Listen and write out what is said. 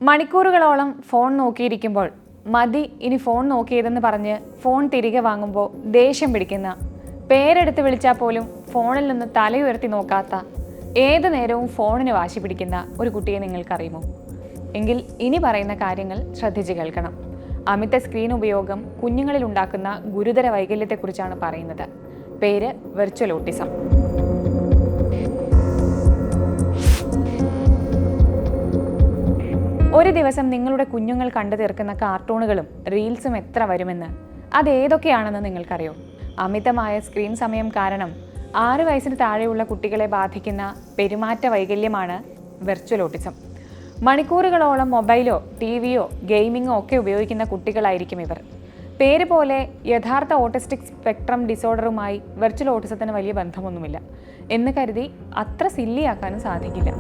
മണിക്കൂറുകളോളം ഫോൺ നോക്കിയിരിക്കുമ്പോൾ മതി ഇനി ഫോൺ നോക്കിയതെന്ന് പറഞ്ഞ് ഫോൺ തിരികെ വാങ്ങുമ്പോൾ ദേഷ്യം പിടിക്കുന്ന, പേരെടുത്ത് വിളിച്ചാൽ പോലും ഫോണിൽ നിന്ന് തലയുയർത്തി നോക്കാത്ത, ഏത് നേരവും ഫോണിന് വാശി പിടിക്കുന്ന ഒരു കുട്ടിയെ നിങ്ങൾക്കറിയുമോ? എങ്കിൽ ഇനി പറയുന്ന കാര്യങ്ങൾ ശ്രദ്ധിച്ച് കേൾക്കണം. അമിത സ്ക്രീൻ ഉപയോഗം കുഞ്ഞുങ്ങളിൽ ഉണ്ടാക്കുന്ന ഗുരുതര വൈകല്യത്തെക്കുറിച്ചാണ് പറയുന്നത്. പേര് വെർച്വൽ ഓട്ടിസം. ഒരു ദിവസം നിങ്ങളുടെ കുഞ്ഞുങ്ങൾ കണ്ടു തീർക്കുന്ന കാർട്ടൂണുകളും റീൽസും എത്ര വരുമെന്ന്, അതേതൊക്കെയാണെന്ന് നിങ്ങൾക്കറിയോ? അമിതമായ സ്ക്രീൻ സമയം കാരണം 6 വയസ്സിന് താഴെയുള്ള കുട്ടികളെ ബാധിക്കുന്ന പെരുമാറ്റ വൈകല്യമാണ് വെർച്വൽ ഓട്ടിസം. മണിക്കൂറുകളോളം മൊബൈലോ ടിവിയോ ഗെയിമിങ്ങോ ഒക്കെ ഉപയോഗിക്കുന്ന കുട്ടികളായിരിക്കും ഇവർ. പേര് പോലെ യഥാർത്ഥ ഓട്ടിസ്റ്റിക് സ്പെക്ട്രം ഡിസോർഡറുമായി വെർച്വൽ ഓട്ടിസത്തിന് വലിയ ബന്ധമൊന്നുമില്ല എന്ന് കരുതി അത്ര സില്ലിയാക്കാനും സാധിക്കില്ല.